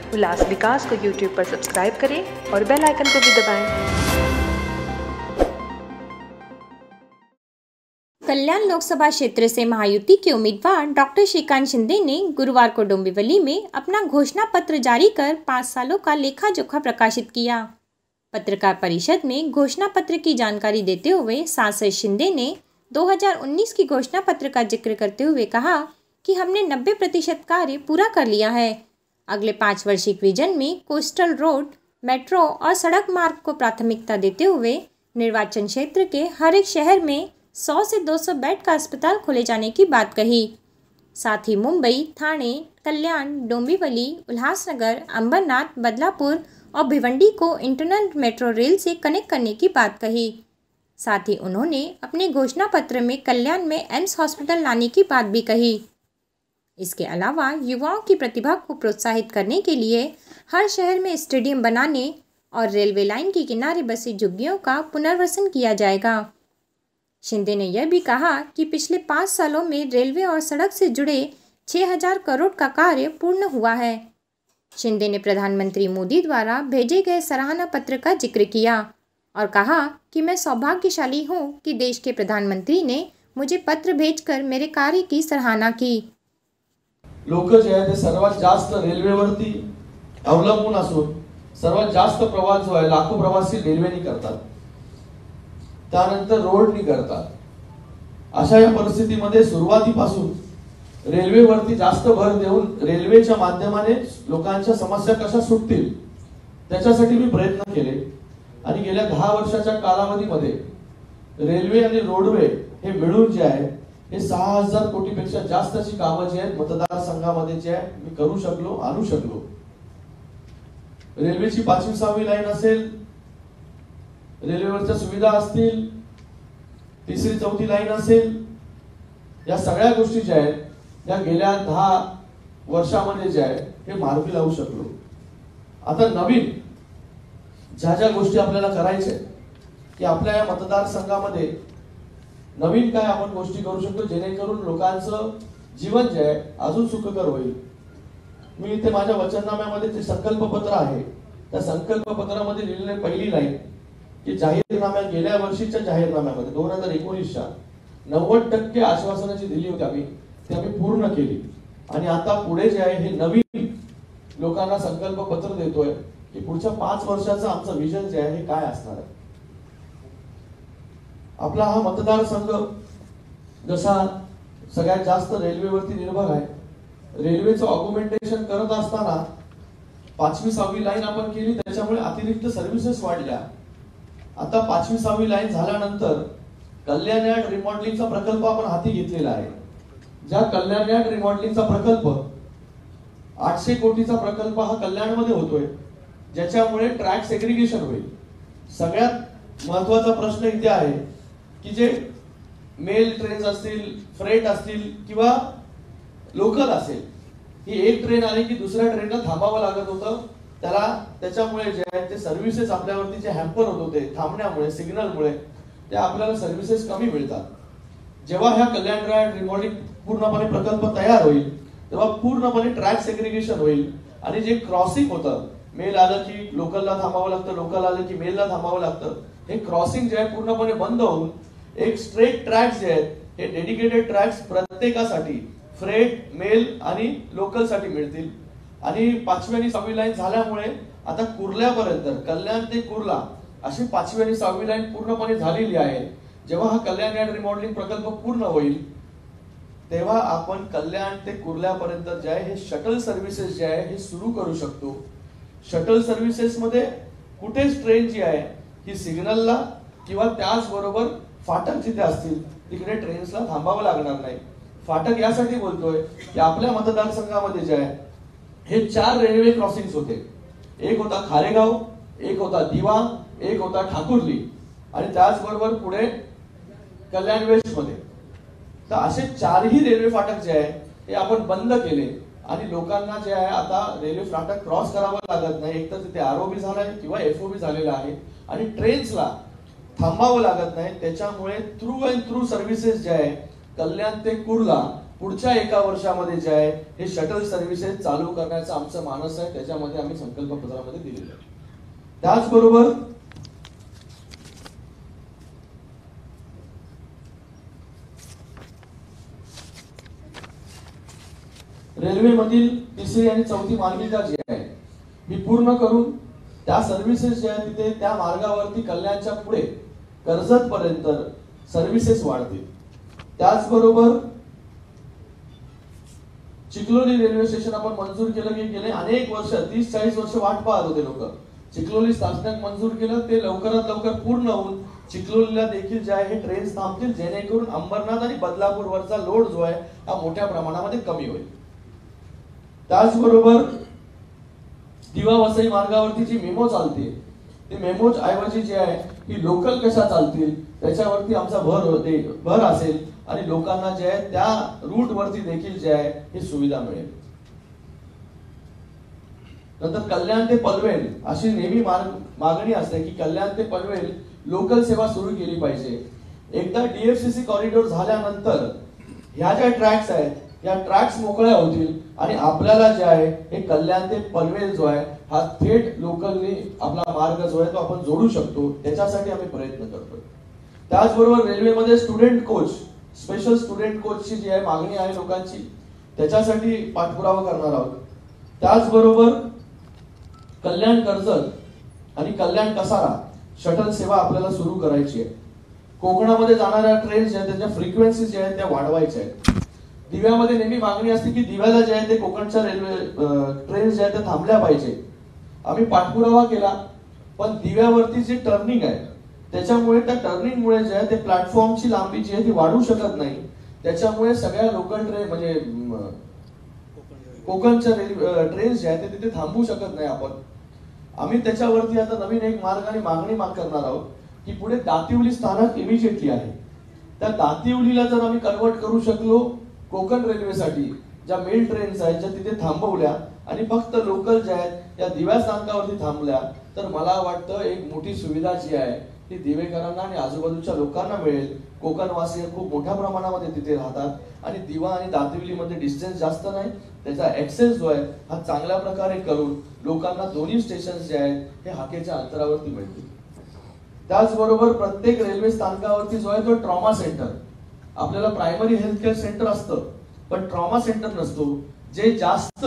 उल्लास विकास को YouTube पर subscribe करें और बेल आइकन को भी दबाएं। कल्याण लोकसभा क्षेत्र से महायुति के उम्मीदवार डॉक्टर श्रीकांत शिंदे ने गुरुवार को डोंबिवली में अपना घोषणा पत्र जारी कर 5 सालों का लेखा जोखा प्रकाशित किया। पत्रकार परिषद में घोषणा पत्र की जानकारी देते हुए सांसद शिंदे ने 2019 की घोषणा पत्र का जिक्र करते हुए कहा कि हमने 90% कार्य पूरा कर लिया है। अगले 5 वर्षिक विजन में कोस्टल रोड, मेट्रो और सड़क मार्ग को प्राथमिकता देते हुए निर्वाचन क्षेत्र के हर एक शहर में 100 से 200 बेड का अस्पताल खोले जाने की बात कही। साथ ही मुंबई, ठाणे, कल्याण, डोंबिवली, उल्लासनगर, अंबरनाथ, बदलापुर और भिवंडी को इंटरनल मेट्रो रेल से कनेक्ट करने की बात कही। साथ ही उन्होंने अपने घोषणा पत्र में कल्याण में एम्स हॉस्पिटल लाने की बात भी कही। इसके अलावा युवाओं की प्रतिभा को प्रोत्साहित करने के लिए हर शहर में स्टेडियम बनाने और रेलवे लाइन के किनारे बसी झुग्गियों का पुनर्वसन किया जाएगा। शिंदे ने यह भी कहा कि पिछले 5 सालों में रेलवे और सड़क से जुड़े 6000 करोड़ का कार्य पूर्ण हुआ है। शिंदे ने प्रधानमंत्री मोदी द्वारा भेजे गए सराहना पत्र का जिक्र किया और कहा कि मैं सौभाग्यशाली हूं कि देश के प्रधानमंत्री ने मुझे पत्र भेजकर मेरे कार्य की सराहना की। लोक जे आहे ते सर्वात जास्त रेल्वेवरती अवलंबून असून सर्वात जास्त प्रवास जो आहे लाखो प्रवासी रेल्वेने करतात, त्यानंतर रोडनी करतात। अशा या परिस्थितीमध्ये सुरुवातीपासून रेल्वेवरती जास्त भर देऊन रेल्वेच्या माध्यमाने लोकांच्या समस्या कशा सुटतील त्याच्यासाठी मी प्रयत्न केले आणि गेल्या 10 वर्षाच्या कालावधीमध्ये रेल्वे आणि रोडवे हे मिळून जे आहे हे 6000 कोटीपेक्षा जास्तची कामं जी आहेत मतदारसंघामध्ये जे आहे मी करू शकलो, आणू शकलो। रेल्वेची 5वी 6वी लाईन असेल, रेल्वेवरच्या सुविधा असतील, 3री 4थी लाईन असेल, या सगळ्या गोष्टी ज्या आहेत या गेल्या 10 वर्षामध्ये जे आहे हे मार्गी लावू शकलो। आता नवीन ज्या गोष्टी आपल्याला करायच्या की आपल्या या मतदारसंघामध्ये नवीन काय आपण गोष्टी करू शकतो जेणेकरून लोकांचं जीवन जे आहे अजून सुखकर होईल। मी इथे माझ्या वचननाम्यामध्ये जे संकल्पपत्र आहे त्या संकल्पपत्रामध्ये लिहिलेली पहिली लाईन की जाहीरनाम्यात गेल्या वर्षीच्या जाहीरनाम्यामध्ये 2019च्या 90% आश्वासनं जी दिली होती आम्ही ती आम्ही पूर्ण केली आणि आता पुढे जे आहे हे नवीन लोकांना संकल्पपत्र देतोय की पुढच्या 5 वर्षाचं आमचं विजन जे आहे हे काय असणार आहे। आपला हा मतदारसंघ जसा सगळ्यात जास्त रेल्वेवरती निर्भर आहे, रेल्वेचं ऑग्युमेंटेशन करत असताना 5वी 6वी लाईन आपण केली, त्याच्यामुळे अतिरिक्त सर्व्हिसेस वाढल्या। आता 5वी 6वी लाईन झाल्यानंतर कल्याण यार्ड रिमॉडेलिंगचा प्रकल्प आपण हाती घेतलेला आहे। ज्या कल्याण यार्ड रिमॉडेलिंगचा प्रकल्प 800 कोटीचा प्रकल्प हा कल्याणमध्ये होतोय, ज्याच्यामुळे ट्रॅक सेग्रिगेशन होईल। सगळ्यात महत्त्वाचा प्रश्न इथे आहे की जे मेल ट्रेन्स असतील, फ्रेट असतील किंवा लोकल असेल, ही एक ट्रेन आली की दुसऱ्या ट्रेनला थांबावं लागत होतं। त्याच्यामुळे जे आहे ते सर्व्हिसेस आपल्यावरती जे हॅम्पर होत होते थांबण्यामुळे, सिग्नलमुळे ते आपल्याला सर्व्हिसेस कमी मिळतात। जेव्हा ह्या कल्याण यार्ड रिमॉडेलिंग पूर्णपणे प्रकल्प तयार होईल तेव्हा पूर्णपणे ट्रॅक सेग्रिगेशन होईल आणि जे क्रॉसिंग होतं, मेल आलं की लोकलला थांबावं लागतं, लोकल आलं की मेलला थांबावं लागतं, हे क्रॉसिंग जे आहे पूर्णपणे बंद होऊन एक स्ट्रेट ट्रॅक्स जे आहेत हे डेडिकेटेड ट्रॅक्स प्रत्येकासाठी फ्रेट, मेल आणि लोकल साठी मिळतील। आणि 5वी आणि 6वी लाईन झाल्यामुळे आता कुर्ल्यापर्यंत कल्याण ते कुर्ला अशी 5वी आणि 6वी लाईन पूर्णपणे झालेली आहे। जेव्हा हा कल्याण यार्ड रिमॉडेलिंग प्रकल्प पूर्ण होईल तेव्हा आपण कल्याण ते कुर्ल्यापर्यंत जे आहे हे शटल सर्व्हिसेस जे आहे हे सुरू करू शकतो। शटल सर्व्हिसेस मध्ये कुठेच ट्रेन जी आहे ही सिग्नलला किंवा त्याचबरोबर फाटक जिथे असतील तिकडे ट्रेन्सला थांबावं लागणार नाही। फाटक यासाठी बोलतोय की आपल्या मतदारसंघामध्ये जे आहे हे 4 रेल्वे क्रॉसिंग्स होते। एक होता खारेगाव, एक होता दिवा, एक होता ठाकुर्ली आणि त्याचबरोबर पुढे कल्याण वेस्ट मध्ये। तर असे 4ही रेल्वे फाटक जे आहे हे आपण बंद केले आणि लोकांना जे आहे आता रेल्वे फाटक क्रॉस करावं लागत नाही। एक तर तिथे आरओबी झालाय किंवा एफओबी झालेला आहे आणि ट्रेन्सला थांबावं लागत नाही। त्याच्यामुळे थ्रू अँड थ्रू सर्व्हिसेस जे आहे कल्याण ते कुर्ला पुढच्या 1 वर्षामध्ये जे आहे हे शटल सर्व्हिसेस चालू करण्याचं आमचं मानस आहे, त्याच्यामध्ये आम्ही संकल्पपत्रामध्ये दिलेलं आहे. त्याचबरोबर रेल्वेमधील 3री आणि 4थी मार्गिका जी आहे ही पूर्ण करून त्या सर्व्हिसेस जे आहेत तिथे त्या मार्गावरती कल्याणच्या पुढे कर्जत पर्यंत सर्व्हिसेस वाढतील. त्याचबरोबर चिखलोली रेल्वे स्टेशन आपण मंजूर केलं की गेले अनेक वर्ष 30-40 वर्ष वाट पाहत होते लोक. चिखलोली स्थानक मंजूर केलं, ते लवकरात लवकर पूर्ण होऊन चिखलोलीला देखील जे आहे हे ट्रेन्स थांबतील, जेणेकरून अंबरनाथ आणि बदलापूरवरचा लोड जो आहे हा मोठ्या प्रमाणामध्ये कमी होईल. त्याचबरोबर दिवा वसई मार्गावरती जी मेमो चालते ते मेमोज ऐवजी जे आहे ही लोकल कशा चालतील त्याच्यावरती आमचा भर असेल आणि लोकांना जे आहे त्या रूट वरती देखील जे आहे ही सुविधा मिळेल. नंतर कल्याण ते पनवेल अशी नेहमी मागणी असते की कल्याण ते पनवेल लोकल सेवा सुरू केली पाहिजे. एकदा DFCC कॉरिडॉर झाल्यानंतर ह्या ज्या ट्रॅक्स आहेत या ट्रॅक्स मोकळ्या होतील आणि आपल्याला जे आहे हे कल्याण ते पनवेल जो आहे हा थेट लोकलनी आपला मार्ग जो आहे तो आपण जोडू शकतो, त्याच्यासाठी आम्ही प्रयत्न करतोय. त्याचबरोबर रेल्वेमध्ये स्टुडंट कोच, स्पेशल स्टुडंट कोचची जी आहे मागणी आहे लोकांची, त्याच्यासाठी पाठपुरावा करणार आहोत. त्याचबरोबर कल्याण कर्जत आणि कल्याण कसारा शटल सेवा आपल्याला सुरू करायची आहे. कोकणामध्ये जाणाऱ्या ट्रेन ज्या त्याच्या फ्रिक्वेन्सी ज्या आहेत त्या वाढवायच्या आहेत. दिव्यामध्ये नेहमी मागणी असते की दिव्याला जे आहे ते कोकणच्या रेल्वे ट्रेन ज्या आहेत त्या थांबल्या पाहिजे. आम्ही पाठपुरावा केला, पण दिव्यावरती जी टर्निंग आहे त्याच्यामुळे त्या टर्निंगमुळे जे आहे ते प्लॅटफॉर्मची लांबी जी आहे ती वाढू शकत नाही. त्याच्यामुळे सगळ्या लोकल ट्रेन म्हणजे कोकणच्या ट्रेन ज्या आहेत ते तिथे थांबू शकत नाही आपण. आम्ही त्याच्यावरती आता नवीन एक मार्ग आणि मागणी करणार आहोत की पुढे दातिवली स्थानक इमिजिएटली आहे, त्या दातिवलीला जर आम्ही कन्वर्ट करू शकलो कोकण रेल्वेसाठी, ज्या मेल ट्रेन्स आहेत ज्या तिथे थांबवल्या आणि फक्त लोकल ज्या आहेत या दिव्या स्थानकावरती थांबल्या, तर मला वाटतं एक मोठी सुविधा जी आहे ती दिवेकरांना आणि आजूबाजूच्या लोकांना मिळेल. कोकणवासी खूप मोठ्या प्रमाणामध्ये तिथे राहतात आणि दिवा आणि दातिवलीमध्ये डिस्टन्स जास्त नाही, त्याचा ऍक्सेस जो आहे हा चांगल्या प्रकारे करून लोकांना दोन्ही स्टेशन जे आहेत हे हाकेच्या अंतरावरती मिळतील. त्याचबरोबर प्रत्येक रेल्वे स्थानकावरती जो आहे तो ट्रॉमा सेंटर, आपल्याला प्रायमरी हेल्थ केअर सेंटर असतं पण ट्रॉमा सेंटर नसतो. जे जास्त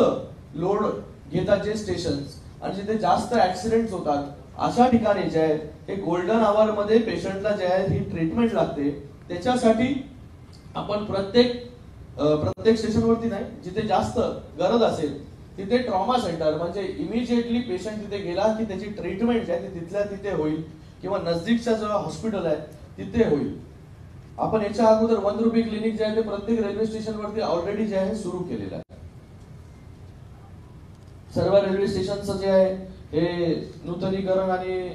लोड घेतात जे स्टेशन आणि जिथे जास्त ऍक्सिडेंट होतात अशा ठिकाणी जे आहे हे गोल्डन आवर मध्ये पेशंटला जे आहे ही ट्रीटमेंट लागते. त्याच्यासाठी आपण प्रत्येक स्टेशनवरती नाही, जिथे जास्त गरज असेल तिथे ट्रॉमा सेंटर म्हणजे इमिजिएटली पेशंट तिथे गेला की त्याची ट्रीटमेंट जी आहे ती तिथल्या तिथे होईल किंवा नजदीकच्या जो हॉस्पिटल आहे तिथे होईल. आपण याच्या अगोदर 1 रुपी क्लिनिक जे आहे ते प्रत्येक रेल्वे स्टेशनवरती ऑलरेडी जे आहे सुरू केलेलं आहे. सर्व रेल्वे स्टेशनचं जे आहे हे नूतनीकरण आणि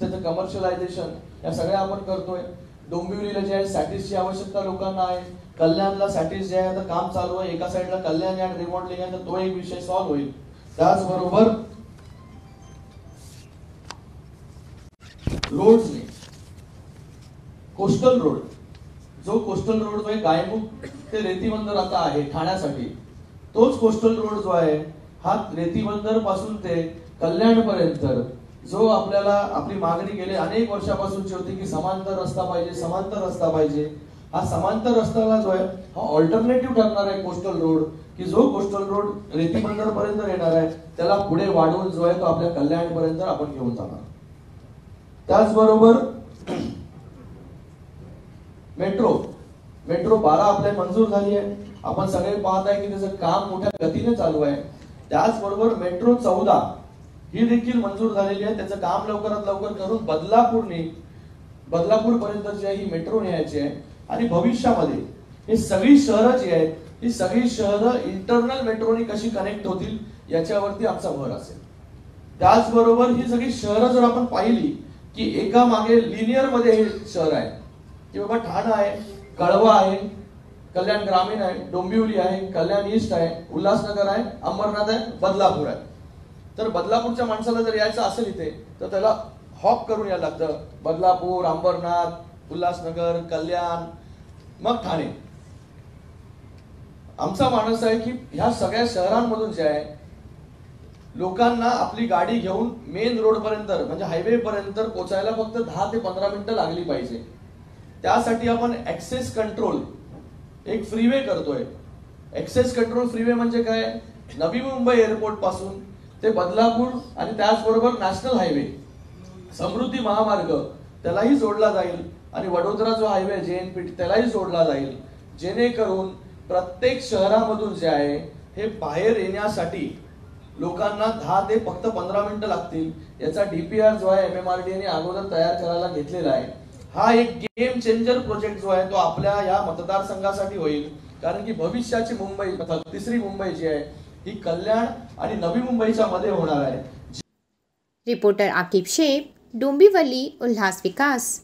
त्याचं कमर्शियलायझेशन या सगळ्या आपण करतोय. डोंबिवलीला जे आहे सॅटिसची आवश्यकता लोकांना आहे, कल्याणला सॅटिस जे आहे आता काम चालू आहे, एका साईडला कल्याण यार्ड रिमॉडेलिंग आहे, तर तो एक विषय सॉल्व्ह होईल. त्याचबरोबर रोड्सने कोस्टल रोड जो आहे गायमुख ते रेतीबंदर आता आहे ठाण्यासाठी, तोच कोस्टल रोड जो आहे हा रेतीबंदर पासून ते कल्याण पर्यंत जो आपल्याला आपली मागणी गेले अनेक वर्षापासूनची होती की समांतर रस्ता पाहिजे. हा समांतर रस्त्याला जो आहे हा ऑल्टरनेटिव्ह ठरणार आहे कोस्टल रोड, की जो कोस्टल रोड रेतीबंदर पर्यंत येणार आहे त्याला पुढे वाढवून जो आहे तो आपल्या कल्याण पर्यंत आपण घेऊन जाणार. त्याचबरोबर मेट्रो 12 आपल्या मंजूर झाली आहे. आपण सगळे पाहत आहे की त्याचं काम मोठ्या गतीने चालू आहे. त्याचबरोबर मेट्रो 14 ही देखील मंजूर झालेली आहे. त्याचं काम लवकरात लवकर करून बदलापूर पर्यंत जी आहे ही मेट्रो न्यायची आहे. आणि भविष्यामध्ये ही सगळी शहरं जी आहेत ही सगळी शहरं इंटरनल मेट्रोनी कशी कनेक्ट होतील याच्यावरती आमचा भर असेल. त्याचबरोबर ही सगळी शहरं जर आपण पाहिली की एका मागे लिनियर मध्ये हे शहर आहे की बाबा ठाणा आहे, कळवा आहे, कल्याण ग्रामीण आहे, डोंबिवली आहे, कल्याण ईस्ट आहे, उल्हासनगर आहे, अंबरनाथ आहे, बदलापूर आहे. तर बदलापूरच्या माणसाला जर यायचं असेल इथे तर त्याला हॉप करून यायला लागतं. बदलापूर, अंबरनाथ, उल्हासनगर, कल्याण, मग ठाणे. आमचा मानस आहे की ह्या सगळ्या शहरांमधून जे आहे लोकांना आपली गाडी घेऊन मेन रोड पर्यंत म्हणजे हायवे पर्यंत पोहोचायला फक्त 10 ते 15 मिनिटं लागली पाहिजे. त्यासाठी आपण ऍक्सेस कंट्रोल एक फ्रीवे करतोय. ऍक्सेस कंट्रोल फ्रीवे म्हणजे काय? नवी मुंबई एअरपोर्ट पासून ते बदलापूर आणि त्याचबरोबर नॅशनल हायवे समृद्धी महामार्ग त्यालाही जोडला जाईल आणि वडोदरा जो हायवे JNPT त्यालाही जोडला जाईल, जेणेकरून प्रत्येक शहरामधून जे आहे हे बाहेर येण्यासाठी लोकांना 10 ते फक्त 15 मिनिटं लागतील. याचा DPR जो आहे MMRDA ने अगोदर तयार करायला घेतलेला आहे. हा एक गेम चेंजर प्रोजेक्ट जो आहे तो आपल्या या मतदारसंघासाठी होईल, कारण की भविष्याची मुंबई तिसरी मुंबई जी आहे ही कल्याण आणि नवी मुंबईच्या मध्ये होणार आहे. रिपोर्टर आकिब शेख, डोंबिवली, उल्लास विकास.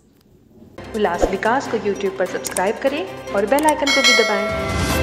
उल्लास विकास को YouTube पर सब्सक्राइब करें और बेल आइकन को भी दबाएं।